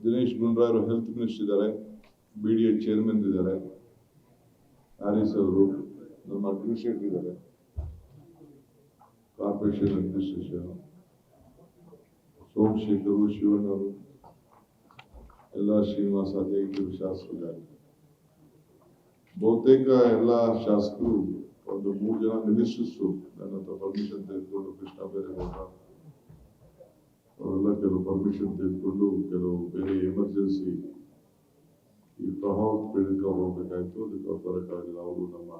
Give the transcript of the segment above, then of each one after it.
Dinesh Gundu Rao health minister ಇದ್ದಾರೆ, BDA chairman ಇದ್ದಾರೆ, Harris ಅವರು ನಮ್ಮ ಅಡ್ಮಿನಿಸ್ಟ್ರೇಟರ್ ಇದ್ದಾರೆ, ಕಾರ್ಪೊರೇಷನ್ ಅಡ್ಮಿನಿಸ್ಟ್ರೇಷನ್ ಸೋಮಶೇಖರ್, ಶಿವಣ್ಣ ಅವರು, ಎಲ್ಲ ಶ್ರೀನಿವಾಸ ಅಧ್ಯಕ್ಷರು, ಶಾಸಕರಿದ್ದಾರೆ. ಬಹುತೇಕ ಎಲ್ಲ ಶಾಸಕರು, ಒಂದು 3 ಜನ ಮಿನಿಸ್ಟರ್ಸ್ ನನ್ನ ಹತ್ರ ಪರ್ಮಿಷನ್ ತೆಗೆದುಕೊಂಡು, ಕೃಷ್ಣ ಬೈರೇಗೌಡ ಅವರೆಲ್ಲ ಕೆಲವು ಪರ್ಮಿಷನ್ ತೆಗೆದುಕೊಂಡು, ಕೆಲವು ಬೇರೆ ಎಮರ್ಜೆನ್ಸಿ ಈ ಪ್ರಭಾವ ಪೀಡಿತ ಹೋಗ್ಬೇಕಾಯ್ತು, ಅದಕ್ಕೆ ಬರೋಕ್ಕಾಗಲಿಲ್ಲ. ಅವರು ನಮ್ಮ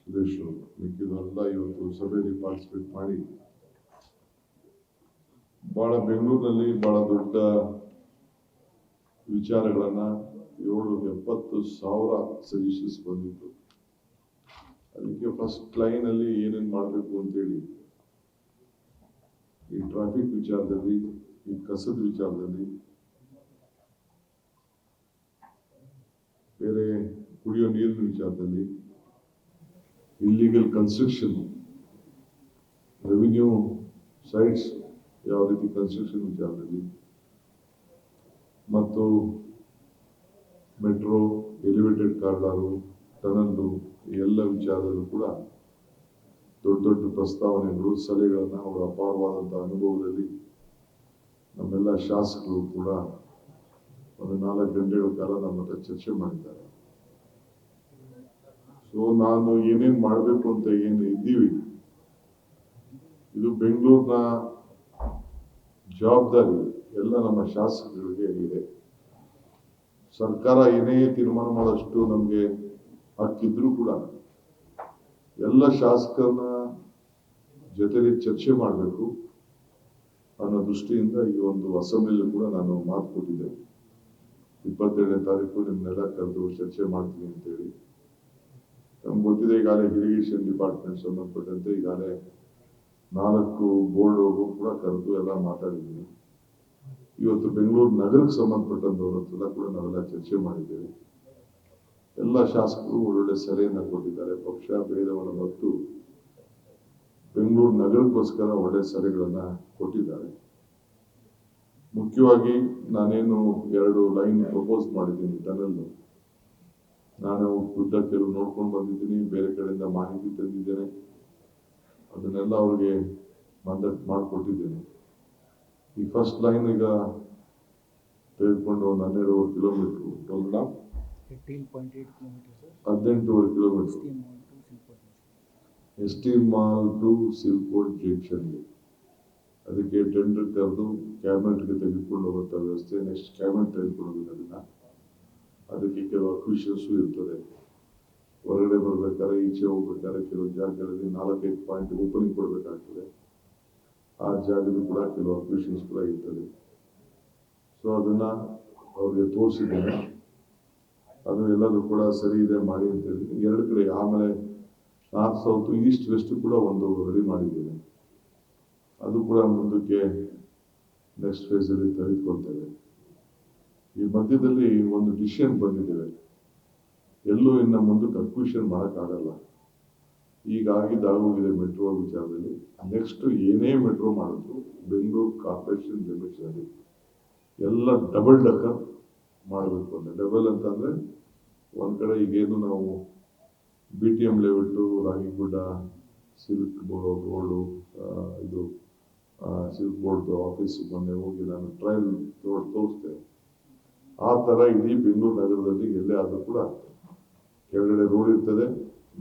ಸುರೇಶ್ ಮಿಕ್ಕಿದವರೆಲ್ಲ ಇವತ್ತು ಸಭೆಯಲ್ಲಿ ಪಾರ್ಟಿಸಿಪೇಟ್ ಮಾಡಿ ಬಹಳ ಬೆಂಗಳೂರಿನಲ್ಲಿ ಬಹಳ ದೊಡ್ಡ ವಿಚಾರಗಳನ್ನ 770,000 ಸಜೆಷನ್ಸ್ ಬಂದಿತ್ತು. ಅದಕ್ಕೆ ಫಸ್ಟ್ ಲೈನ್ ಅಲ್ಲಿ ಏನೇನು ಮಾಡಬೇಕು ಅಂತೇಳಿ ಈ ಟ್ರಾಫಿಕ್ ವಿಚಾರದಲ್ಲಿ, ಈ ಕಸದ ವಿಚಾರದಲ್ಲಿ, ಬೇರೆ ಕುಡಿಯೋ ನೀರಿನ ವಿಚಾರದಲ್ಲಿ, ಇಲ್ಲಿಗಲ್ ಕನ್ಸ್ಟ್ರಕ್ಷನ್, ರೆವಿನ್ಯೂ ಸೈಟ್ಸ್ ಯಾವ ರೀತಿ ಕನ್ಸ್ಟ್ರಕ್ಷನ್ ವಿಚಾರದಲ್ಲಿ, ಮತ್ತು ಮೆಟ್ರೋ, ಎಲಿವೇಟೆಡ್ ಕಾರಿಡಾರು, ಟನಲ್ಲು, ಈ ಎಲ್ಲ ವಿಚಾರದಲ್ಲೂ ಕೂಡ ದೊಡ್ಡ ದೊಡ್ಡ ಪ್ರಸ್ತಾವನೆಗಳು, ಸಲಹೆಗಳನ್ನ ಅವರ ಅಪಾರವಾದಂತಹ ಅನುಭವದಲ್ಲಿ ನಮ್ಮೆಲ್ಲ ಶಾಸಕರು ಕೂಡ ಒಂದು 4 ಗಂಟೆಗಳ ಕಾಲ ನಮ್ಮ ಹತ್ರ ಚರ್ಚೆ ಮಾಡಿದ್ದಾರೆ. ಸೊ ನಾನು ಏನೇನ್ ಮಾಡಬೇಕು ಅಂತ ಏನು ಇದ್ದೀವಿ, ಇದು ಬೆಂಗಳೂರಿನ ಜವಾಬ್ದಾರಿ ಎಲ್ಲ ನಮ್ಮ ಶಾಸಕರಿಗೆ ಇದೆ. ಸರ್ಕಾರ ಏನೇ ತೀರ್ಮಾನ ಮಾಡೋಷ್ಟು ನಮ್ಗೆ ಹಕ್ಕಿದ್ರು ಕೂಡ ಎಲ್ಲ ಶಾಸಕರನ್ನ ಜೊತೆಲಿ ಚರ್ಚೆ ಮಾಡಬೇಕು ಅನ್ನೋ ದೃಷ್ಟಿಯಿಂದ ಈ ಒಂದು ಅಸೆಂಬ್ಲಿಯಲ್ಲಿ ಕೂಡ ನಾನು ಮಾತು ಕೊಟ್ಟಿದ್ದೆ. 27ನೇ ತಾರೀಕು ನಿಮ್ಮನ್ನೆಲ್ಲ ಕರೆದು ಚರ್ಚೆ ಮಾಡ್ತೀನಿ ಅಂತೇಳಿ. ನಮ್ಗೆ ಗೊತ್ತಿದೆ, ಈಗಾಗಲೇ ಇರಿಗೇಷನ್ ಡಿಪಾರ್ಟ್ಮೆಂಟ್ ಸಂಬಂಧಪಟ್ಟಂತೆ ಈಗಾಗಲೇ 4 ಬೋರ್ಡ್ ಕೂಡ ಕರೆದು ಎಲ್ಲ ಮಾತಾಡಿದ್ದೀನಿ. ಇವತ್ತು ಬೆಂಗಳೂರು ನಗರಕ್ಕೆ ಸಂಬಂಧಪಟ್ಟಂತವ್ರ ಹತ್ರ ಕೂಡ ನಾವೆಲ್ಲ ಚರ್ಚೆ ಮಾಡಿದ್ದೇವೆ. ಎಲ್ಲ ಶಾಸಕರು ಒಳ್ಳೊಳ್ಳೆ ಸಲಹೆಯನ್ನ ಕೊಟ್ಟಿದ್ದಾರೆ. ಪಕ್ಷ ಭೇದವನ್ನು ಮರೆತು ಬೆಂಗಳೂರು ನಗರಕ್ಕೋಸ್ಕರ ಒಳ್ಳೆ ಸಲಹೆಗಳನ್ನ ಕೊಟ್ಟಿದ್ದಾರೆ. ಮುಖ್ಯವಾಗಿ ನಾನೇನು 2 ಲೈನ್ ಪ್ರಪೋಸ್ ಮಾಡಿದ್ದೀನಿ. ಟನಲ್ ನಾನು ಖುದ್ದ ಕೆಲವು ನೋಡ್ಕೊಂಡು ಬಂದಿದ್ದೀನಿ, ಬೇರೆ ಕಡೆಯಿಂದ ಮಾಹಿತಿ ತಂದಿದ್ದೇನೆ, ಅದನ್ನೆಲ್ಲ ಅವ್ರಿಗೆ ಮಾಡಿಕೊಟ್ಟಿದ್ದೇನೆ. ಈ ಫಸ್ಟ್ ಲೈನ್ ಈಗ ತೆಗೆದುಕೊಂಡು ಒಂದು 12 kilometre, 18 kilometre ST mall to ಸಿಲ್ಕೋಟ್ ಜಂಕ್ಷನ್ಗೆ. ಅದಕ್ಕೆ ಟೆಂಡರ್ ಕರೆದು ಕ್ಯಾಬಿನೆಟ್ಗೆ ತೆಗೆದುಕೊಂಡು ಹೋಗುವಂಥ ವ್ಯವಸ್ಥೆ. ನೆಕ್ಸ್ಟ್ ಕ್ಯಾಬಿನೆಟ್ ತೆಗೆದುಕೊಂಡು ಹೋಗೋದನ್ನ, ಅದಕ್ಕೆ ಕೆಲವು ಅಕ್ವಿಷನ್ಸು ಇರ್ತದೆ. ಹೊರಗಡೆ ಬರ್ಬೇಕಾದ್ರೆ, ಈಚೆ ಹೋಗ್ಬೇಕಾದ್ರೆ ಕೆಲವು ಜಾಗಗಳಲ್ಲಿ 4-5 ಪಾಯಿಂಟ್ ಓಪನಿಂಗ್ ಕೊಡಬೇಕಾಗ್ತದೆ. ಆ ಜಾಗದ ಕೂಡ ಕೆಲವು ಅಕ್ವಿಷನ್ಸ್ ಕೂಡ ಇರ್ತದೆ. ಸೊ ಅದನ್ನ ಅವ್ರಿಗೆ ತೋರಿಸಿದ್ದೇನೆ. ಅದು ಎಲ್ಲದೂ ಕೂಡ ಸರಿ ಇದೆ ಮಾಡಿ ಅಂತ ಹೇಳಿ 2 ಕಡೆ. ಆಮೇಲೆ ನಾರ್ತ್ ಸೌತ್ ಈಸ್ಟ್ ವೆಸ್ಟ್ ಕೂಡ ಒಂದು ರೆಡಿ ಮಾಡಿದ್ದೇನೆ. ಅದು ಕೂಡ ಮುಂದಕ್ಕೆ ನೆಕ್ಸ್ಟ್ ಫೇಸ್ ಅಲ್ಲಿ ತೆಗೆದುಕೊಳ್ತೇವೆ. ಈ ಮಧ್ಯದಲ್ಲಿ ಒಂದು ಡಿಸಿಷನ್ ಬಂದಿದ್ದೇವೆ, ಎಲ್ಲೂ ಇನ್ನು ಮುಂದಕ್ಕೆ ಅಕ್ವಿಷನ್ ಮಾಡೋಕ್ಕಾಗಲ್ಲ. ಈಗ ಆಗೋಗಿದೆ ಮೆಟ್ರೋ ವಿಚಾರದಲ್ಲಿ. ನೆಕ್ಸ್ಟ್ ಏನೇ ಮೆಟ್ರೋ ಮಾಡಿದ್ರು ಬೆಂಗಳೂರು ಕಾರ್ಪೊರೇಷನ್ ಲಿಮಿಟ್ಸ್ ಅಲ್ಲಿ ಎಲ್ಲ ಡಬಲ್ ಡಕ್ಕರ್ ಮಾಡಬೇಕು ಅಂತ. ಡಬಲ್ ಅಂತಂದ್ರೆ ಒಂದ್ ಕಡೆ ಈಗೇನು ನಾವು BTM layout, Ragigudda, silk board, ಇದು ಸಿಲ್ಕ್ ಬೋರ್ಡ್ ಆಫೀಸ್ ಮೊನ್ನೆ ಹೋಗಿ ನಾನು ಟ್ರಯಲ್ ತೋರಿಸ್ದೆ. ಆ ತರ ಇಡೀ ಬೆಂಗಳೂರು ನಗರದಲ್ಲಿ ಎಲ್ಲೇ ಆದ್ರೂ ಕೂಡ ಕೆಳಗಡೆ ರೋಡ್ ಇರ್ತದೆ,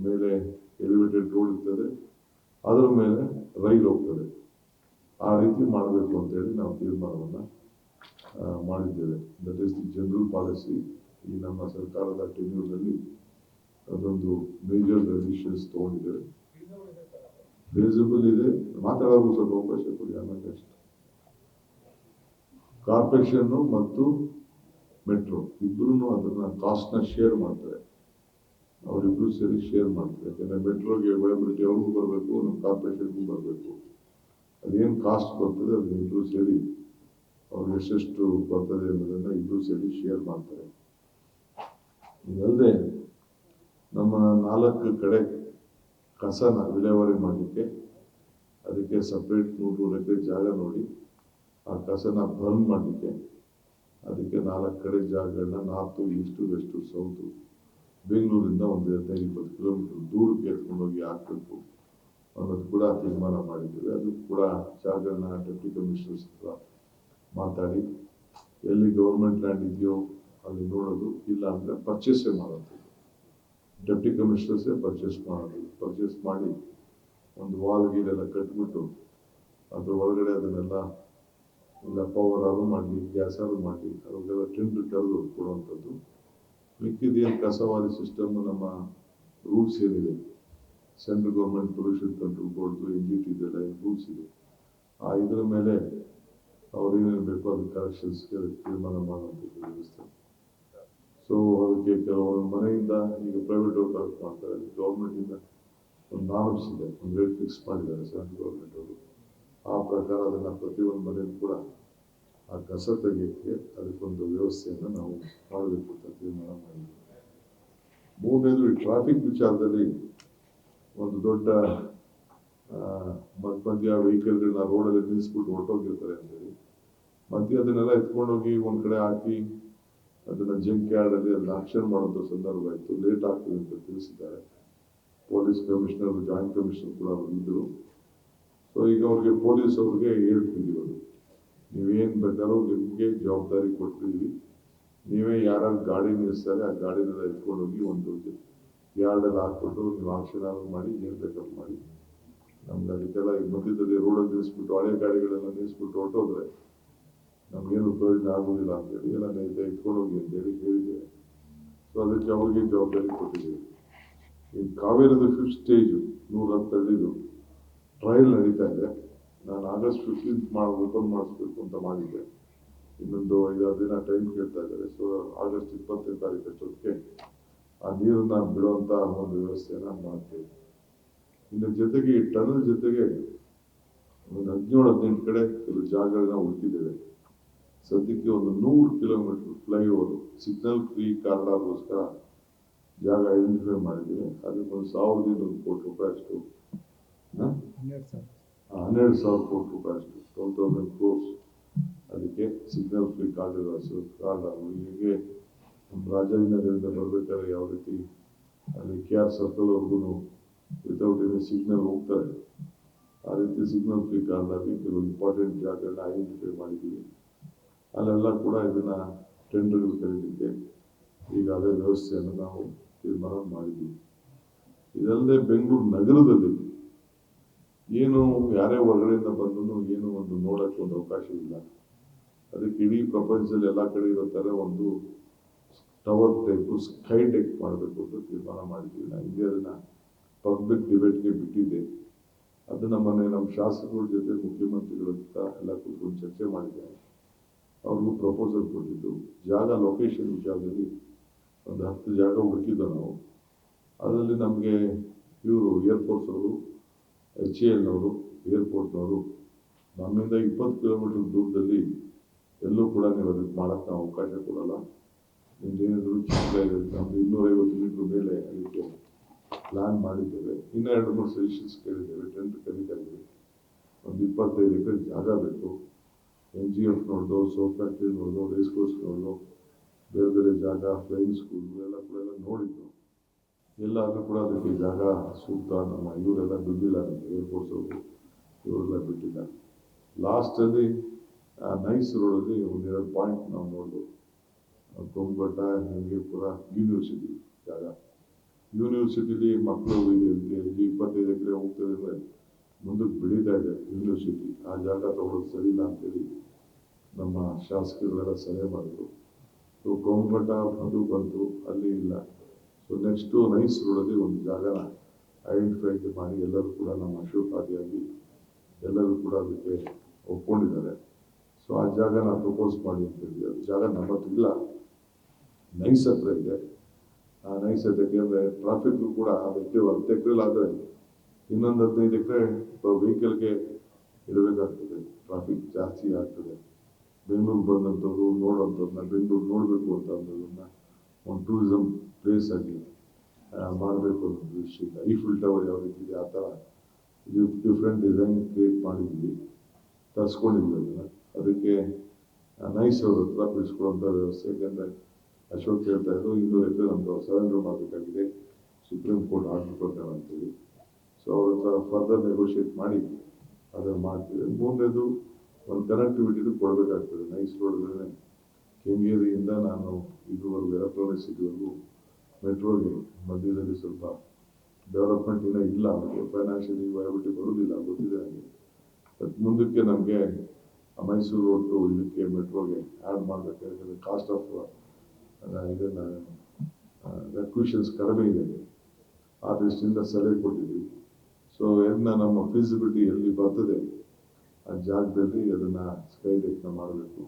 ಮೇಲೆ ಎಲಿವೇಟೆಡ್ ರೋಡ್ ಇರ್ತದೆ, ಅದರ ಮೇಲೆ ರೈಲ್ ಹೋಗ್ತದೆ. ಆ ರೀತಿ ಮಾಡಬೇಕು ಅಂತೇಳಿ ನಾವು ತೀರ್ಮಾನವನ್ನ ಮಾಡಿದ್ದೇವೆ. That is the general policy. ಈ ನಮ್ಮ ಸರ್ಕಾರದ ಟೆನ್ಯೂರ್ನಲ್ಲಿ ಅದೊಂದು ಮೇಜರ್ ಡಿಸಿಷನ್ಸ್ ತಗೊಂಡಿದ್ದೇವೆ. ಫೀಸಿಬಲ್ ಇದೆ, ಮಾತಾಡೋದು ಸ್ವಲ್ಪ ಅವಕಾಶ ಕೊಡಿ. ಆಮೇಲೆ ನೆಕ್ಸ್ಟ್ ಕಾರ್ಪೊರೇಷನ್ ಮತ್ತು ಮೆಟ್ರೋ ಇಬ್ರು ಅದನ್ನ ಕಾಸ್ಟ್ ನ ಶೇರ್ ಮಾಡ್ತಾರೆ. ಅವರಿಬ್ರು ಸೇರಿ ಶೇರ್ ಮಾಡ್ತಾರೆ. ಯಾಕಂದ್ರೆ ಮೆಟ್ರೋಗೆ ವೈಬಿಲಿಟಿ ಅವ್ರಿಗೂ ಬರಬೇಕು, ನಮ್ಮ ಕಾರ್ಪೊರೇಷನ್ಗೂ ಬರಬೇಕು. ಅದೇನು ಕಾಸ್ಟ್ ಬರ್ತದೆ ಅದನ್ನ ಇಬ್ರು ಸೇರಿ ಅವ್ರಿಗೆ ಎಷ್ಟೆಷ್ಟು ಬರ್ತದೆ ಅನ್ನೋದನ್ನ ಇಬ್ರು ಸೇರಿ ಶೇರ್ ಮಾಡ್ತಾರೆ. ಇದಲ್ಲದೆ ನಮ್ಮ 4 ಕಡೆ ಕಸನ ವಿಲೇವಾರಿ ಮಾಡಲಿಕ್ಕೆ ಅದಕ್ಕೆ ಸಪ್ರೇಟ್ 100 ಎಕರೆ ಜಾಗ ನೋಡಿ ಆ ಕಸನ ಬರ್ನ್ ಮಾಡಲಿಕ್ಕೆ ಅದಕ್ಕೆ 4 ಕಡೆ ಜಾಗಗಳನ್ನ ನಾರ್ತು, ಈಸ್ಟು, ವೆಸ್ಟು, ಸೌತು ಬೆಂಗಳೂರಿಂದ ಒಂದು 15-20 ಕಿಲೋಮೀಟರ್ ದೂರಕ್ಕೆ ಎತ್ಕೊಂಡೋಗಿ ಹಾಕಬೇಕು ಅನ್ನೋದು ಕೂಡ ತೀರ್ಮಾನ ಮಾಡಿದ್ದೇವೆ. ಅದು ಕೂಡ ಜಾಗಗಳನ್ನ ಡೆಪ್ಟಿ ಕಮಿಷನರ್ಸ್ ಹತ್ರ ಮಾತಾಡಿ ಎಲ್ಲಿ ಗೌರ್ಮೆಂಟ್ ಲ್ಯಾಂಡ್ ಇದೆಯೋ ಅಲ್ಲಿ ನೋಡೋದು, ಇಲ್ಲ ಅಂದರೆ ಪರ್ಚೇಸೇ ಮಾಡೋದು. ಡೆಪ್ಟಿ ಕಮಿಷನರ್ಸೇ ಪರ್ಚೇಸ್ ಮಾಡಿ ಒಂದು ವಾಲ್ ಗೀಲೆಲ್ಲ ಕಟ್ಬಿಟ್ಟು ಅದ್ರ ಒಳಗಡೆ ಅದನ್ನೆಲ್ಲ ಇಲ್ಲ ಪವರ್ ಆರು ಮಾಡಲಿ, ಗ್ಯಾಸ್ ಆರು ಮಾಡಲಿ, ಅವಾಗೆಲ್ಲ ಟೆಂಡರ್ ಕರೆದು ಕೊಡುವಂಥದ್ದು. ಮಿಕ್ಕಿದೇನು ಕಸವಾರಿ ಸಿಸ್ಟಮ್ ನಮ್ಮ ರೂಲ್ಸ್ ಏನಿದೆ, ಸೆಂಟ್ರಲ್ ಗೌರ್ಮೆಂಟ್ ಪೊಲ್ಯೂಷನ್ ಕಂಟ್ರೋಲ್ ಬೋರ್ಡ್ದು NGT ಇದೆಲ್ಲ ಏನು ರೂಲ್ಸ್ ಇದೆ, ಆ ಇದ್ರ ಮೇಲೆ ಅವ್ರು ಏನೇನು ಬೇಕೋ ಅದು ಕರೆಕ್ಷನ್ಸ್ಗೆ ತೀರ್ಮಾನ ಮಾಡುವಂಥದ್ದು ವ್ಯವಸ್ಥೆ. ಸೊ ಅದಕ್ಕೆ ಕೆಲವೊಂದು ಮನೆಯಿಂದ ಈಗ ಪ್ರೈವೇಟ್ ಅವ್ರು ಕಲೆಕ್ಟ್ ಮಾಡ್ತಾರೆ, ಗೌರ್ಮೆಂಟಿಂದ ಒಂದು ನಾರ್ಮ್ಸ್ ಇದೆ, ಒಂದು ರೇಟ್ ಫಿಕ್ಸ್ ಮಾಡಿದ್ದಾರೆ ಸೆಂಟ್ರಲ್ ಗೌರ್ಮೆಂಟ್ ಅವರು. ಆ ಪ್ರಕಾರ ಅದನ್ನು ಪ್ರತಿಯೊಂದು ಮನೆಯೂ ಕೂಡ ಆ ಕಸ ತೆಗೆಯೋಕ್ಕೆ ಅದಕ್ಕೊಂದು ವ್ಯವಸ್ಥೆಯನ್ನು ನಾವು ಮಾಡಬೇಕು ಅಂತ ತೀರ್ಮಾನ ಮಾಡಿದ್ವಿ. ಮೂರನೇದು, ಈ ಟ್ರಾಫಿಕ್ ವಿಚಾರದಲ್ಲಿ ಒಂದು ದೊಡ್ಡ ಮಧ್ಯ ವೆಹಿಕಲ್ಗಳನ್ನ ರೋಡಲ್ಲಿ ನಿಲ್ಲಿಸ್ಬಿಟ್ಟು ಹೊರಟೋಗಿರ್ತಾರೆ ಅಂತೇಳಿ ಮಧ್ಯೆ ಅದನ್ನೆಲ್ಲ ಎತ್ಕೊಂಡೋಗಿ ಒಂದು ಕಡೆ ಹಾಕಿ ಅದನ್ನ ಜಂಕ್ ಯಾರ್ಡಲ್ಲಿ ಅದನ್ನ ಆಕ್ಷನ್ ಮಾಡುವಂಥ ಸಂದರ್ಭ ಆಯಿತು. ಲೇಟ್ ಆಗ್ತದೆ ಅಂತ ತಿಳಿಸಿದ್ದಾರೆ. ಪೊಲೀಸ್ ಕಮಿಷನರ್, ಜಾಯಿಂಟ್ ಕಮಿಷನರ್ ಕೂಡ ಬಂದಿದ್ದರು. ಸೊ ಈಗ ಅವ್ರಿಗೆ ಪೊಲೀಸ್ ಅವ್ರಿಗೆ ಹೇಳ್ತಿದ್ದೀವಿ, ನೀವೇನು ಬೇಕಾದ್ರೂ ನಿಮಗೆ ಜವಾಬ್ದಾರಿ ಕೊಟ್ಟಿದ್ದೀವಿ, ನೀವೇ ಯಾರು ಗಾಡಿ ನಿಲ್ಲಿಸ್ತಾರೆ ಆ ಗಾಡಿನೆಲ್ಲ ಎತ್ಕೊಂಡೋಗಿ ಒಂದು ಯಾರ್ಡೆಲ್ಲ ಹಾಕ್ಬಿಟ್ಟು ನೀವು ಆಕ್ಷನ್ ಮಾಡಿ, ಏನು ಬೇಕಾದ್ರೂ ಮಾಡಿ. ನಮ್ಗೆ ಅದಕ್ಕೆಲ್ಲ ಈ ಮಧ್ಯದಲ್ಲಿ ರೋಡಲ್ಲಿ ನಿಲ್ಲಿಸ್ಬಿಟ್ಟು ಹಳೆ ಗಾಡಿಗಳೆಲ್ಲ ನಿಲ್ಲಿಸ್ಬಿಟ್ಟು ಹೊರಟೋದ್ರೆ ನಮ್ಗೇನು ಪ್ರಯೋಜನ ಆಗೋದಿಲ್ಲ ಅಂತೇಳಿ ಎಲ್ಲ ಎತ್ಕೊಂಡೋಗಿ ಅಂತೇಳಿ ಹೇಳಿದ್ದೇವೆ. ಸೊ ಅದಕ್ಕೆ ಅವ್ರಿಗೆ ಜವಾಬ್ದಾರಿ ಕೊಟ್ಟಿದ್ದೀವಿ. ಈ ಕಾವೇರಿದ 5th ಸ್ಟೇಜು 110 ಅಡಿದು ಟ್ರಯಲ್ ನಡೀತಾ ಇದೆ. ನಾನು August 15 ಓಪನ್ ಮಾಡಿಸ್ಬೇಕು ಅಂತ ಮಾಡಿದ್ದೆ. ಇನ್ನೊಂದು 5-6 ದಿನ ಟೈಮ್ ಕೇಳ್ತಾ ಇದ್ದಾರೆ. ಸೊ August 20ನೇ ತಾರೀಕು ಅಷ್ಟೊತ್ತಿಗೆ ಆ ನೀರನ್ನ ಬಿಡುವಂಥ ಒಂದು ವ್ಯವಸ್ಥೆಯನ್ನು ಮಾಡ್ತೇವೆ. ಇನ್ನು ಜೊತೆಗೆ ಈ ಟನಲ್ ಜೊತೆಗೆ ಒಂದು 17-18 ಕಡೆ ಕೆಲವು ಜಾಗಗಳನ್ನ ಹುಡುಕಿದ್ದೇವೆ. ಸದ್ಯಕ್ಕೆ ಒಂದು 100 ಕಿಲೋಮೀಟರ್ ಫ್ಲೈಓವರ್ ಸಿಗ್ನಲ್ ಫ್ರೀ ಕಾರಿಡಾರ್ಗೋಸ್ಕರ ಜಾಗ ಐಡೆಂಟಿಫೈ ಮಾಡಿದ್ದೀವಿ. ಅದಕ್ಕೊಂದು 1,200 ಕೋಟಿ ರೂಪಾಯಿ ಅಷ್ಟು, 12,000 ಕೋಟಿ ರೂಪಾಯಿ ಅಷ್ಟು, 12,000 crores ಅದಕ್ಕೆ ಸಿಗ್ನಲ್ ಫ್ರೀ ಕಾರಿಡಾರ್. ಹೀಗೆ ನಮ್ಮ ರಾಜಾಜಿನಗರದಿಂದ ಬರಬೇಕಾದ್ರೆ ಯಾವ ರೀತಿ ಅಲ್ಲಿ KR ಸರ್ಕಲ್ವರೆಗೂ ವಿತೌಟ್ ಎನಿ ಸಿಗ್ನಲ್ ಹೋಗ್ತಾರೆ, ಆ ರೀತಿ ಸಿಗ್ನಲ್ ಫ್ರೀ ಕಾರಿಡಾರ್ಗೆ ಕೆಲವು ಇಂಪಾರ್ಟೆಂಟ್ ಜಾಗಗಳನ್ನ ಐಡೆಂಟಿಫೈ ಮಾಡಿದ್ದೀವಿ. ಅಲ್ಲೆಲ್ಲ ಕೂಡ ಇದನ್ನ ಟೆಂಡರ್ಗಳು ಕರೀಲಿಕ್ಕೆ ಈಗ ಅದೇ ವ್ಯವಸ್ಥೆಯನ್ನು ನಾವು ತೀರ್ಮಾನ ಮಾಡಿದ್ದೀವಿ. ಇದಲ್ಲದೆ ಬೆಂಗಳೂರು ನಗರದಲ್ಲಿ ಏನು ಯಾರೇ ಹೊರಗಡೆಯಿಂದ ಬಂದು ಏನು ಒಂದು ನೋಡಕ್ಕೆ ಒಂದು ಅವಕಾಶ ಇಲ್ಲ. ಅದಕ್ಕೆ ಇಡೀ ಪ್ರಪಂಚದಲ್ಲಿ ಎಲ್ಲ ಕಡೆ ಇರೋ ಥರ ಒಂದು ಟವರ್ ಟೈಪು ಸ್ಕೈ ಡೆಕ್ ಮಾಡಬೇಕು ಅಂತ ತೀರ್ಮಾನ ಮಾಡಿದ್ದೀವಿ. ನಾನು ಹಿಂದೆ ಅದನ್ನ ಪಬ್ಲಿಕ್ ಡಿಬೇಟ್ಗೆ ಬಿಟ್ಟಿದ್ದೆ. ಅದನ್ನ ಮೊನ್ನೆ ನಮ್ಮ ಶಾಸಕರ ಜೊತೆ ಮುಖ್ಯಮಂತ್ರಿಗಳ ಹತ್ರ ಎಲ್ಲ ಕೂತ್ಕೊಂಡು ಚರ್ಚೆ ಮಾಡಿದ್ದೇನೆ. ಅವ್ರಿಗೂ ಪ್ರಪೋಸಲ್ ಕೊಟ್ಟಿದ್ದು ಜಾಗ ಲೊಕೇಶನ್ ವಿಚಾರದಲ್ಲಿ ಒಂದು 10 ಜಾಗ ಹುಡುಕಿದ್ದು ನಾವು. ಅದರಲ್ಲಿ ನಮಗೆ ಇವರು ಏರ್ಫೋರ್ಸ್ ಅವರು, HALನವರು, ಏರ್ಪೋರ್ಟ್ನವರು ನಮ್ಮಿಂದ 20 ಕಿಲೋಮೀಟರ್ ದೂರದಲ್ಲಿ ಎಲ್ಲೂ ಕೂಡ ನೀವು ಅದಕ್ಕೆ ಮಾಡೋಕ್ಕೆ ನಾವು ಅವಕಾಶ ಕೊಡಲ್ಲ, ನಿಮ್ದೇನಿದ್ರು ಚಿಕ್ಕ ನಮ್ದು 250 ಮೀಟ್ರ್ ಮೇಲೆ ಅದಕ್ಕೆ ಪ್ಲಾನ್ ಮಾಡಿದ್ದೇವೆ. ಇನ್ನೂ 2-3 ಸಜೆಷನ್ಸ್ ಕೇಳಿದ್ದೇವೆ, ಟೆಂಡರ್ ಕರೀತಾ ಇದ್ದೀವಿ. ಒಂದು 25 ಎಕರೆ ಜಾಗ ಬೇಕು. NGF ನೋಡ್ದು, ಸೋಪ್ ಫ್ಯಾಕ್ಟ್ರಿ ನೋಡ್ದು, ರೇಸ್ ಕೋರ್ಸ್ ನೋಡ್ದು, ಬೇರೆ ಬೇರೆ ಜಾಗ, ಫ್ಲೈಯಿಂಗ್ ಸ್ಕೂಲ್ ಎಲ್ಲ ಕೂಡ ನೋಡಿದ್ದು. ಎಲ್ಲಾದರೂ ಕೂಡ ಅದಕ್ಕೆ ಜಾಗ ಸೂಕ್ತ ನಮ್ಮ ಇವರೆಲ್ಲ ಬಿದ್ದಿಲ್ಲ, ನಮಗೆ ಏರ್ಫೋರ್ಸ್ ಅವರು ಇವರೆಲ್ಲ ಬಿಟ್ಟಿಲ್ಲ. ಲಾಸ್ಟಲ್ಲಿ ನೈಸ್ ರೋಡಲ್ಲಿ 1-2 ಪಾಯಿಂಟ್ ನಾವು ನೋಡ್ದು. ಕೊಂಬಘಟ್ಟ, ಹೆಂಗೇಪುರ, ಯೂನಿವರ್ಸಿಟಿ ಜಾಗ. ಯೂನಿವರ್ಸಿಟಿಲಿ ಮಕ್ಕಳು ಇಲ್ಲಿ 25 ಎಕರೆ ಹೋಗ್ತದೆ ಅಂದರೆ ಮುಂದಕ್ಕೆ ಬೆಳೀತಾ ಇದೆ ಯೂನಿವರ್ಸಿಟಿ. ಆ ಜಾಗ ತಗೊಳ್ಳೋದು ಸರಿ ಇಲ್ಲ ಅಂತೇಳಿ ನಮ್ಮ ಶಾಸಕರುಗಳೆಲ್ಲ ಸಲಹೆ ಮಾಡಿದ್ರು. ಸೊ ಕೊಂಬಘಟ್ಟ ಅದು ಬಂತು, ಅಲ್ಲಿ ಇಲ್ಲ. ಸೊ ನೆಕ್ಸ್ಟು ನೈಸ್ ರೋಡಲ್ಲಿ ಒಂದು ಜಾಗನ ಐಡೆಂಟಿಫೈ ಮಾಡಿ ಎಲ್ಲರೂ ಕೂಡ ನಮ್ಮ ಅಶೋಕಾದಿಯಾಗಿ ಎಲ್ಲರೂ ಕೂಡ ಅದಕ್ಕೆ ಒಪ್ಕೊಂಡಿದ್ದಾರೆ. ಸೊ ಆ ಜಾಗನ ಪ್ರಪೋಸ್ ಮಾಡಿ ಅಂತ ಹೇಳಿದ್ವಿ. ಅದು ಜಾಗ ನಮ್ಮ ಹತ್ರ ಇಲ್ಲ, ನೈಸ್ ಹತ್ರ ಇದೆ. ಆ ನೈಸ್ ಅದಕ್ಕೆ ಅಂದರೆ ಟ್ರಾಫಿಕ್ಗೂ ಕೂಡ ಅದಕ್ಕೆ 10 ಎಕರೆಲಾದರೆ ಇನ್ನೊಂದು 15 ಎಕರೆ ವೆಹಿಕಲ್ಗೆ ಇಡಬೇಕಾಗ್ತದೆ. ಟ್ರಾಫಿಕ್ ಜಾಸ್ತಿ ಆಗ್ತದೆ. ಬೆಂಗಳೂರು ಬಂದಂಥವ್ರು ನೋಡೋಂಥವ್ರನ್ನ, ಬೆಂಗಳೂರು ನೋಡಬೇಕು ಅಂತ ಅನ್ನೋದನ್ನ ಒಂದು ಟೂರಿಸಮ್ ಪ್ಲೇಸ್ ಆಗಿ ಮಾಡಬೇಕು ಅನ್ನೋ ದೃಷ್ಟಿಯಿಂದ ಈಫಿಲ್ ಟವರ್ ಯಾವ ರೀತಿ ಇದೆ ಆ ಥರ ಡಿಫ್ರೆಂಟ್ ಡಿಸೈನ್ ಕ್ರಿಯೇಟ್ ಮಾಡಿದ್ವಿ, ತರಿಸ್ಕೊಂಡಿದ್ವಿ ಅದನ್ನು. ಅದಕ್ಕೆ ನೈಸ್ ಅವ್ರ ಹತ್ರ ಬಿಡಿಸ್ಕೊಳ್ಳೋಂಥ ವ್ಯವಸ್ಥೆ. ಯಾಕೆಂದರೆ ಅಶೋಕ್ ಹೇಳ್ತಾ ಇದ್ರು 200 ಎಕರೆ ನಮ್ಗೆ ಸರೆಂಡರ್ ಮಾಡಬೇಕಾಗಿದೆ, ಸುಪ್ರೀಂ ಕೋರ್ಟ್ ಆರ್ಡರ್ ಪ್ರಕಾರ ಅಂತೇಳಿ. ಸೊ ಅವ್ರ ಹತ್ರ ಫರ್ದರ್ ನೆಗೋಷಿಯೇಟ್ ಮಾಡಿ ಅದನ್ನು ಮಾಡ್ತೀವಿ. ಮೂರನೇದು ಒಂದು ಕನೆಕ್ಟಿವಿಟಿನೂ ಕೊಡಬೇಕಾಗ್ತದೆ. ನೈಸ್ ರೋಡ್ಗಳೇ ಕೆಂಗೇರಿಯಿಂದ ನಾನು ಇದುವರೆಗೂ ಎಲೆಕ್ಟ್ರಾನಿಕ್ ಸಿಟಿವರೆಗೂ ಮೆಟ್ರೋಗೆ ಮಧ್ಯದಲ್ಲಿ ಸ್ವಲ್ಪ ಡೆವಲಪ್ಮೆಂಟ್ ಇನ್ನೂ ಇಲ್ಲ, ಅವರಿಗೆ ಫೈನಾನ್ಷಿಯಲಿ ವಯಬಿಲಿಟಿ ಬರೋದಿಲ್ಲ, ಗೊತ್ತಿದೆ ನನಗೆ. ಬಟ್ ಮುಂದಕ್ಕೆ ನಮಗೆ ಮೈಸೂರು ರೋಡ್ ಟು ಇದಕ್ಕೆ ಮೆಟ್ರೋಗೆ ಆ್ಯಡ್ ಮಾಡಬೇಕಾದ್ರೆ ಕಾಸ್ಟ್ ಆಫ್ ಇದನ್ನು ರೆಕ್ವಿಷನ್ಸ್ ಕಡಿಮೆ ಇದೆ, ಆ ದೃಷ್ಟಿಯಿಂದ ಸಲಹೆ ಕೊಟ್ಟಿದ್ವಿ. ಸೊ ನಮ್ಮ ಫೀಸಿಬಿಲಿಟಿ ಎಲ್ಲಿ ಬರ್ತದೆ ಆ ಜಾಗದಲ್ಲಿ ಅದನ್ನು ಸ್ಕೈ ಡೆಕ್ನ ಮಾಡಬೇಕು.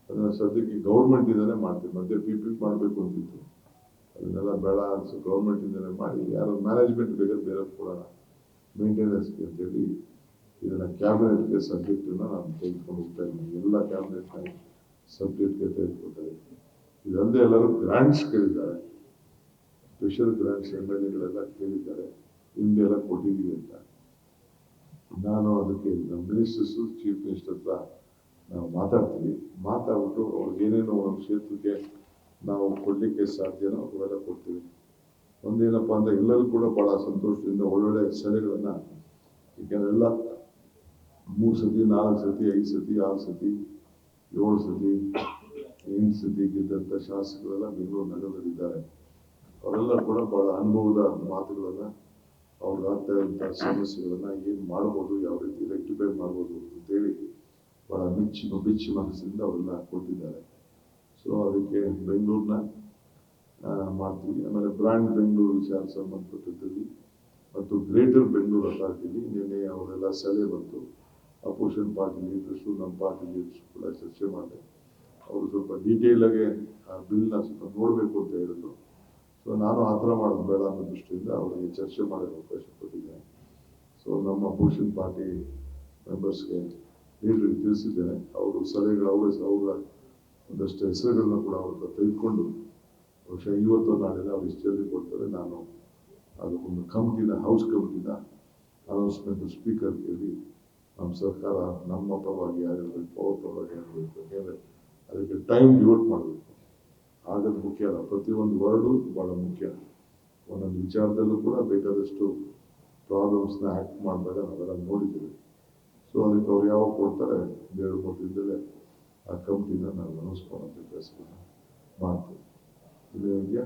ಅದನ್ನು ಸದ್ಯಕ್ಕೆ ಗೌರ್ಮೆಂಟಿಂದಲೇ ಮಾಡ್ತೀವಿ. ಮಧ್ಯೆ ಪಿ ಮಾಡಬೇಕು ಅಂತಿತ್ತು, ಅದನ್ನೆಲ್ಲ ಬೇಡ ಅನ್ಸು ಗೌರ್ಮೆಂಟಿಂದಲೇ ಮಾಡಿ, ಯಾರು ಮ್ಯಾನೇಜ್ಮೆಂಟ್ ಬೇಕಾದ್ರೆ ಬೇರೆ ಕೊಡೋಣ ಮೇಂಟೆನೆನ್ಸ್ಗೆ ಅಂತೇಳಿ ಇದನ್ನು ಕ್ಯಾಬಿನೆಟ್ಗೆ ಸಬ್ಜೆಕ್ಟನ್ನು ನಾನು ತೆಗೆದುಕೊಂಡು ಹೋಗ್ತಾ ಇದ್ದೀನಿ. ಎಲ್ಲ ಕ್ಯಾಬಿನೆಟ್ನ ಸಬ್ಜೆಕ್ಟ್ಗೆ ತೆಗೆದುಕೊಳ್ತಾರೆ. ಇದಲ್ಲದೆ ಎಲ್ಲರೂ ಗ್ರಾಂಟ್ಸ್ ಕೇಳಿದ್ದಾರೆ, ಸ್ಪೆಷಲ್ ಗ್ರಾಂಟ್ಸ್ MLA ಕೇಳಿದ್ದಾರೆ, ಹಿಂದೆಲ್ಲ ಕೊಟ್ಟಿದ್ದೀವಿ ಅಂತ. ನಾನು ಅದಕ್ಕೆ ನಮ್ಮ ಮಿನಿಸ್ಟರ್ಸು ಚೀಫ್ ಮಿನಿಸ್ಟರ್ ಹತ್ರ ನಾವು ಮಾತಾಡ್ಬಿಟ್ಟು ಅವ್ರಿಗೆ ಏನೇನೋ ಒಂದು ಕ್ಷೇತ್ರಕ್ಕೆ ನಾವು ಕೊಡಲಿಕ್ಕೆ ಸಾಧ್ಯನೋ ಅವೆಲ್ಲ ಕೊಡ್ತೀವಿ. ಒಂದೇನಪ್ಪ ಅಂದರೆ ಎಲ್ಲರೂ ಕೂಡ ಭಾಳ ಸಂತೋಷದಿಂದ ಒಳ್ಳೊಳ್ಳೆ ಸಲಹೆಗಳನ್ನು, ಈಗೆಲ್ಲ 3 ಸತಿ 4 ಸತಿ 5 ಸತಿ 6 ಸತಿ 7 ಸತಿ 8 ಸತಿ ಗೆದ್ದಂಥ ಶಾಸಕರೆಲ್ಲ ಬೆಂಗಳೂರು ನಗರದಲ್ಲಿದ್ದಾರೆ. ಅವರೆಲ್ಲ ಕೂಡ ಭಾಳ ಅನುಭವದ ಮಾತುಗಳನ್ನು, ಅವ್ರಿಗಾಗ್ತಾ ಇದ್ದಂಥ ಸಮಸ್ಯೆಗಳನ್ನು ಏನು ಮಾಡ್ಬೋದು, ಯಾವ ರೀತಿ ರೆಕ್ಟಿಫೈ ಮಾಡ್ಬೋದು ಅಂತೇಳಿ ಭಾಳ ಬಿಚ್ಚಿ ಮನಸ್ಸಿಂದ ಅವರೆಲ್ಲ ಕೊಟ್ಟಿದ್ದಾರೆ. ಸೊ ಅದಕ್ಕೆ ಬೆಂಗಳೂರನ್ನ ಮಾಡ್ತೀವಿ. ಆಮೇಲೆ ಬ್ರ್ಯಾಂಡ್ ಬೆಂಗಳೂರು ವಿಚಾರ ಸಂಬಂಧಪಟ್ಟದ್ದಲ್ಲಿ ಮತ್ತು ಗ್ರೇಟರ್ ಬೆಂಗಳೂರು ಅಥಾರಿಟಿಲಿ ನಿನ್ನೆ ಅವರೆಲ್ಲ ಸಲಹೆ ಬಂತು. ಅಪೋಸಿಷನ್ ಪಾರ್ಟಿ ಲೀಡರ್ಸು ನಮ್ಮ ಪಾರ್ಟಿ ಲೀಡರ್ಸು ಕೂಡ ಚರ್ಚೆ ಮಾಡಿದೆ. ಅವರು ಸ್ವಲ್ಪ ಡೀಟೇಲಾಗಿ ಆ ಬಿಲ್ನ ಸ್ವಲ್ಪ ನೋಡಬೇಕು ಅಂತ ಹೇಳಿದ್ರು. ಸೊ ನಾನು ಆ ಥರ ಮಾಡೋದು ಬೇಡ ಅನ್ನೋ ದೃಷ್ಟಿಯಿಂದ ಅವರಿಗೆ ಚರ್ಚೆ ಮಾಡಲು ಅವಕಾಶ ಕೊಟ್ಟಿದ್ದೇನೆ. ಸೊ ನಮ್ಮ ಅಪೋಸಿಷನ್ ಪಾರ್ಟಿ ಮೆಂಬರ್ಸ್ಗೆ ಲೀಡರ್ಗೆ ತಿಳಿಸಿದ್ದೇನೆ. ಅವರು ಸಲಹೆಗಳು ಅವರ ಒಂದಷ್ಟು ಹೆಸರುಗಳನ್ನ ಕೂಡ ಅವ್ರ ತೆಗೆದುಕೊಂಡು ಬಹುಶಃ ಇವತ್ತು ನಾಳೆಲ್ಲ ಅವ್ರು ಇಷ್ಟಲ್ಲಿ ಕೊಡ್ತಾರೆ. ನಾನು ಅದಕ್ಕೊಂದು ಕಮಿಟಿನ ಹೌಸ್ ಕಮಿಟಿನ ಅನೌನ್ಸ್ಮೆಂಟ್ ಸ್ಪೀಕರ್ ಕೇಳಿ ನಮ್ಮ ಸರ್ಕಾರ ನಮ್ಮ ಪರವಾಗಿ ಆಗಿರಬೇಕು, ಅವ್ರ ಪರವಾಗಿ ಆಗಿರಬೇಕು. ಯಾಕೆಂದರೆ ಅದಕ್ಕೆ ಟೈಮ್ ಡಿವೋಟ್ ಮಾಡಬೇಕು. ಆಗೋದು ಮುಖ್ಯ ಅಲ್ಲ, ಪ್ರತಿಯೊಂದು ವರ್ಡು ಭಾಳ ಮುಖ್ಯ. ಒಂದೊಂದು ವಿಚಾರದಲ್ಲೂ ಕೂಡ ಬೇಕಾದಷ್ಟು ಪ್ರಾಬ್ಲಮ್ಸ್ನ ಆ್ಯಕ್ಟ್ ಮಾಡಿದಾಗ ನಾವೆಲ್ಲ ನೋಡಿದ್ದೇವೆ. ಸೊ ಅದಕ್ಕೆ ಅವ್ರು ಯಾವಾಗ ಕೊಡ್ತಾರೆ 2-3 ದಿನದಲ್ಲೇ ಆ ಕಮಿಟಿನ ನಾವು ಅನೌನ್ಸ್ ಮಾಡೋಂಥ ಕೆಲಸವನ್ನು ಮಾಡ್ತೀವಿ. ಇದು ಇದೆಯಾ?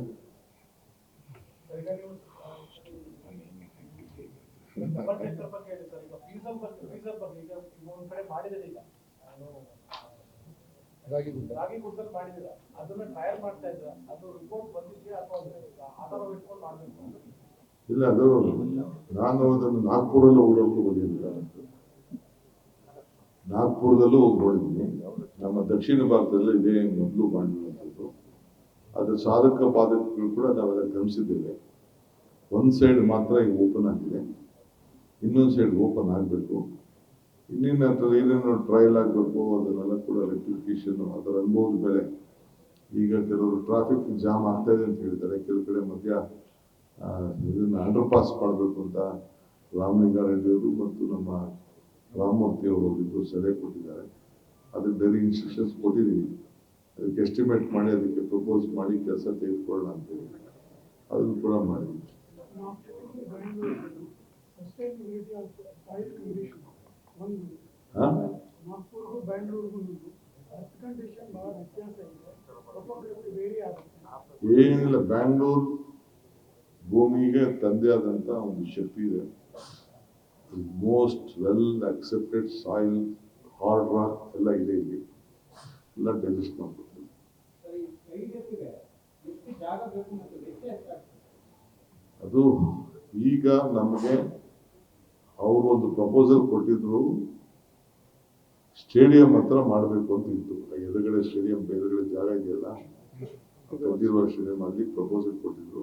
ರಾಗಿ ಗುಡ್ಡಲ್ಲಿ ಮಾಡಿದಿರ, ಅದನ್ನ ಟ್ರಯಲ್ ಮಾಡ್ತಾ ಇದ್ರ, ಅದು ರಿಪೋರ್ಟ್ ಬಂದಿದೆಯಾ ಅಥವಾ ಆಧಾರ ಇಟ್ಕೊಂಡು ಮಾಡಬೇಕು? ಇಲ್ಲ, ಅದು ನಾನು ಅದನ್ನು ನಾಗ್ಪುರಲ್ಲೂ ಓಡಾಡ್ಕೊಂಡು ಬಂದಿದ್ದೆ. ನಾಗ್ಪುರದಲ್ಲೂ ಹೋಗಿ ನೋಡಿದ್ದೀನಿ. ನಮ್ಮ ದಕ್ಷಿಣ ಭಾರತದಲ್ಲಿ ಇದೇ ಮೊದಲು ಮಾಡಿರುವಂಥದ್ದು. ಅದರ ಸಾಧಕ ಬಾಧಕಗಳು ಕೂಡ ನಾವೆಲ್ಲ ಗಮನಿಸಿದ್ದೇವೆ. ಒಂದು ಸೈಡ್ ಮಾತ್ರ ಈಗ ಓಪನ್ ಆಗಿದೆ, ಇನ್ನೊಂದು ಸೈಡ್ ಓಪನ್ ಆಗಬೇಕು. ಇನ್ನೇನು ಅಥವಾ ಏನೇನೋ ಟ್ರಯಲ್ ಆಗಬೇಕು, ಅದನ್ನೆಲ್ಲ ಕೂಡ ರೆಕ್ಟಿಫಿಕೇಶನ್ ಅದರ ಅನುಭವದ ಮೇಲೆ. ಈಗ ಕೆಲವರು ಟ್ರಾಫಿಕ್ ಜಾಮ್ ಆಗ್ತಾ ಇದೆ ಅಂತ ಹೇಳ್ತಾರೆ. ಕೆಲವು ಕಡೆ ಮಧ್ಯ ಇದನ್ನು ಅಂಡರ್ ಪಾಸ್ ಮಾಡಬೇಕು ಅಂತ ರಾಮಲಿಂಗಾರೆಡ್ಡಿಯವರು ಮತ್ತು ನಮ್ಮ ರಾಮಮೂರ್ತಿ ಅವರು ಇಬ್ಬರು ಸಲಹೆ ಕೊಟ್ಟಿದ್ದಾರೆ. ಅದಕ್ಕೆ ಬೇರೆ ಇನ್ಸ್ಟ್ರಕ್ಷನ್ಸ್ ಕೊಟ್ಟಿದ್ದೀವಿ. ಅದಕ್ಕೆ ಎಸ್ಟಿಮೇಟ್ ಮಾಡಿ ಅದಕ್ಕೆ ಪ್ರಪೋಸ್ ಮಾಡಿ ಕೆಲಸ ತೆಗೆದುಕೊಳ್ಳೋಣ ಅಂತೇಳಿ ಅದನ್ನು ಕೂಡ ಮಾಡಿದ್ವಿ. ಏನಿಲ್ಲ, ಬ್ಯಾಂಗ್ಳೂರ್ ಭೂಮಿಗೆ ತಂದೆ ಆದಂತ ಒಂದು ಶಕ್ತಿ ಇದೆ. Most well accepted soil, hard rock ಎಲ್ಲ ಇದೆ. ಇಲ್ಲಿ ಎಲ್ಲ ಡೈಜೆಸ್ಟ್ ಮಾಡ್ಕೊಡ್ತೀವಿ. ಅದು ಈಗ ನಮಗೆ ಅವರು ಒಂದು ಪ್ರಪೋಸಲ್ ಕೊಟ್ಟಿದ್ರು, ಸ್ಟೇಡಿಯಂ ಹತ್ರ ಮಾಡಬೇಕು ಅಂತ ಇತ್ತು. ಎದುರುಗಡೆ ಸ್ಟೇಡಿಯಂ, ಬೇರೆಗಡೆ ಜಾಗ ಇದೆಯಲ್ಲ, ಪ್ರತಿವರ್ಷ ಸ್ಟೇಡಿಯಂ ಅಲ್ಲಿ ಪ್ರಪೋಸಲ್ ಕೊಟ್ಟಿದ್ರು.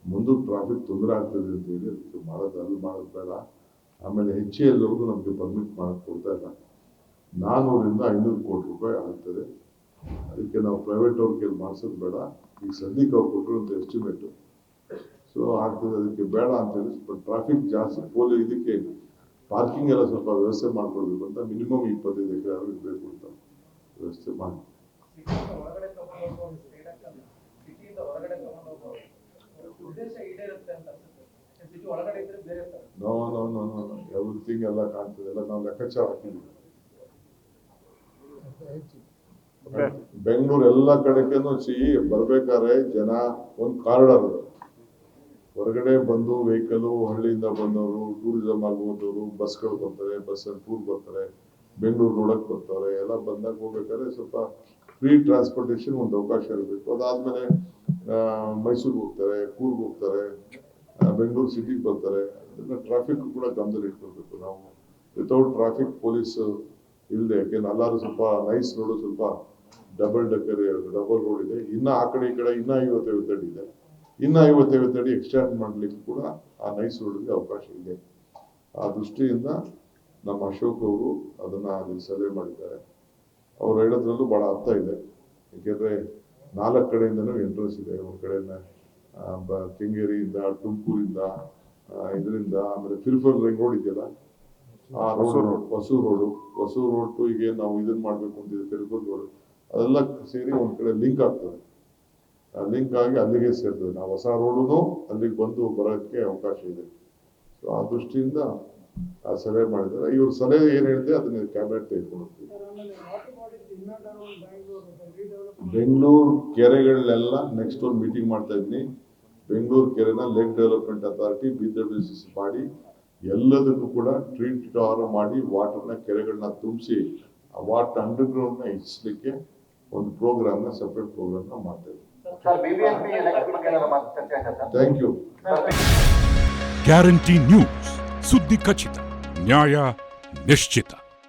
ಮುಂದೆ ಟ್ರಾಫಿಕ್ ತೊಂದರೆ ಆಗ್ತದೆ ಅಂತ ಹೇಳಿ ಅದಕ್ಕೆ ಅಲ್ಲಿ ಮಾಡೋದು ಬೇಡ. ಆಮೇಲೆ HALವರೆಗೂ ನಮಗೆ ಪರ್ಮಿಟ್ ಮಾಡಕ್ಕೆ ಕೊಡ್ತಾ ಇಲ್ಲ. 400 ರಿಂದ 500 ಕೋಟಿ ರೂಪಾಯಿ ಆಗ್ತದೆ. ಅದಕ್ಕೆ ನಾವು ಪ್ರೈವೇಟ್ ಅವ್ರ ಕೈಲಿ ಮಾಡಿಸೋದು ಬೇಡ. ಈಗ ಸದ್ಯಕ್ಕೆ ಅವ್ರು ಕೊಟ್ಟಿರುವಂಥ ಎಸ್ಟಿಮೇಟು ಸೊ ಆಗ್ತದೆ, ಅದಕ್ಕೆ ಬೇಡ ಅಂತೇಳಿ ಸ್ವಲ್ಪ ಟ್ರಾಫಿಕ್ ಜಾಸ್ತಿ ಇದಕ್ಕೆ ಪಾರ್ಕಿಂಗ್ ಎಲ್ಲ ಸ್ವಲ್ಪ ವ್ಯವಸ್ಥೆ ಮಾಡ್ಕೊಳ್ಬೇಕು ಅಂತ ಮಿನಿಮಮ್ 25 ಎಕರೆ ಇರಬೇಕು ಅಂತ ವ್ಯವಸ್ಥೆ ಮಾಡಿ. ಸಿಟಿಯಿಂದ ಹೊರಗಡೆ ತಗೊಂಡು ಹೋಗುವ ಒಂದು ಸ್ಟೇಟ್ ಆಗ್ತದೆ. ಸಿಟಿಯಿಂದ ಹೊರಗಡೆ ತಗೊಂಡು ಹೋಗುವ ಉದ್ದೇಶ ಈಡೇರುತ್ತೆ ಅಂತ ಅನ್ಸುತ್ತೆ. ಸಿಟಿ ಒಳಗಡೆ ಇದ್ರೆ ಬೇರೆ ತರ. ನೋ ಎವ್ರಿಥಿಂಗ್ ಎಲ್ಲ ಕಾಣ್ತದೆ, ಎಲ್ಲ ನಾವು ಲೆಕ್ಕಾಚಾರ ಹಾಕಿದ್ದೀವಿ. ಬೆಂಗಳೂರು ಎಲ್ಲ ಕಡೆಗೇನು ಬರ್ಬೇಕಾದ್ರೆ ಜನ ಒಂದು ಕಾರಿಡಾರ್ ಇದೆ. ಹೊರಗಡೆ ಬಂದು ವೆಹಿಕಲ್ ಹಳ್ಳಿಯಿಂದ ಬಂದವರು, ಟೂರಿಸಂ ಆಗಿ ಹೋದವರು, ಬಸ್ಗಳು ಬರ್ತಾರೆ, ಬಸ್ಸಲ್ಲಿ ಟೂರ್ ಬರ್ತಾರೆ, ಬೆಂಗಳೂರು ನೋಡಕ್ ಬರ್ತಾರೆ. ಎಲ್ಲ ಬಂದಾಗ ಹೋಗ್ಬೇಕಾದ್ರೆ ಸ್ವಲ್ಪ ಫ್ರೀ ಟ್ರಾನ್ಸ್ಪೋರ್ಟೇಷನ್ ಒಂದು ಅವಕಾಶ ಇರಬೇಕು. ಅದಾದ್ಮೇಲೆ ಮೈಸೂರಿಗೆ ಹೋಗ್ತಾರೆ, ಕೂರ್ಗ್ ಹೋಗ್ತಾರೆ, ಬೆಂಗಳೂರು ಸಿಟಿಗೆ ಬರ್ತಾರೆ. ಅದನ್ನ ಟ್ರಾಫಿಕ್ ಕೂಡ ಗಮನದಲ್ಲಿ ಇಟ್ಕೊಳ್ಬೇಕು ನಾವು. ವಿತೌಟ್ ಟ್ರಾಫಿಕ್ ಪೊಲೀಸ್ ಇಲ್ಲದೆ, ಯಾಕೆಂದ್ರೆ ಎಲ್ಲರೂ ಸ್ವಲ್ಪ ನೈಸ್ ರೋಡು, ಸ್ವಲ್ಪ ಡಬಲ್ ರೋಡ್ ಇದೆ. ಇನ್ನ ಆ ಕಡೆ ಈ ಕಡೆ ಇನ್ನ 50 ಅಡಿ ಇದೆ. ಇನ್ನ 50 ಅಡಿ ಎಕ್ಸ್ಟೆಂಡ್ ಮಾಡ್ಲಿಕ್ಕೆ ಕೂಡ ಆ ನೈಸ್ ರೋಡ್ಗೆ ಅವಕಾಶ ಇದೆ. ಆ ದೃಷ್ಟಿಯಿಂದ ನಮ್ಮ ಅಶೋಕ್ ಅವರು ಅದನ್ನ ಅಲ್ಲಿ ಸರ್ವೆ ಮಾಡಿದ್ದಾರೆ. ಅವ್ರು ಹೇಳೋದ್ರಲ್ಲೂ ಬಹಳ ಅರ್ಥ ಇದೆ. ಯಾಕೆಂದ್ರೆ 4 ಕಡೆಯಿಂದನೂ ಎಂಟ್ರೆನ್ಸ್ ಇದೆ. ಒಂದ್ ಕಡೆಯಿಂದ ಕೆಂಗೇರಿಯಿಂದ, ತುಮಕೂರಿಂದ, ಇದರಿಂದ, ಆಮೇಲೆ ಫಿಲ್ಫಲ್ ರಿಂಗ್ ರೋಡ್ ಇದೆಯಲ್ಲ, ಆ ರೋಡ್, ಹೊಸೂರು ರೋಡ್ ಟು ಈಗ ನಾವು ಇದನ್ನ ಮಾಡ್ಬೇಕು ಅಂತಿದೆ, ಫಿಲ್ಫಲ್ ರೋಡ್, ಅದೆಲ್ಲ ಸೇರಿ ಒಂದ್ ಕಡೆ ಲಿಂಕ್ ಆಗ್ತದೆ. ಲಿಂಕ್ ಆಗಿ ಅಲ್ಲಿಗೆ ಸೇರ್ತದೆ. ನಾವು ಹೊಸ ರೋಡುನು ಅಲ್ಲಿಗೆ ಬಂದು ಬರೋಕ್ಕೆ ಅವಕಾಶ ಇದೆ. ಸೊ ಆ ದೃಷ್ಟಿಯಿಂದ ಆ ಸಲಹೆ ಮಾಡಿದ್ದಾರೆ. ಇವ್ರ ಸಲಹೆ ಏನ್ ಹೇಳಿದೆ ಅದನ್ನ ಕ್ಯಾಬಿನೆಟ್ ತೆಗೆದುಕೊಂಡು ಹೋಗ್ತೀವಿ. ಬೆಂಗಳೂರು ಕೆರೆಗಳನ್ನೆಲ್ಲ ನೆಕ್ಸ್ಟ್ ಒಂದು ಮೀಟಿಂಗ್ ಮಾಡ್ತಾ ಇದ್ದೀನಿ. ಬೆಂಗಳೂರು ಕೆರೆನ ಲೇಕ್ ಡೆವಲಪ್ಮೆಂಟ್ ಅಥಾರಿಟಿ BWCC ಮಾಡಿ ಎಲ್ಲದಕ್ಕೂ ಕೂಡ ಟ್ರೀಟ್ ಮಾಡಿ ವಾಟರ್ನ ಕೆರೆಗಳನ್ನ ತುಂಬಿಸಿ ಆ ವಾಟರ್ ಅಂಡರ್ ಗ್ರೌಂಡ್ ನ ಹೆಚ್ಚಿಸಲಿಕ್ಕೆ ಒಂದು ಪ್ರೋಗ್ರಾಮ್ನ ಸೆಪರೇಟ್ ಪ್ರೋಗ್ರಾಮ್ನ ಮಾಡ್ತಾ ಇದ್ದೀವಿ. Thank you. ಗ್ಯಾರಂಟಿ ನ್ಯೂಸ್, ಸುದ್ದಿ ಖಚಿತ, ನ್ಯಾಯ ನಿಶ್ಚಿತ.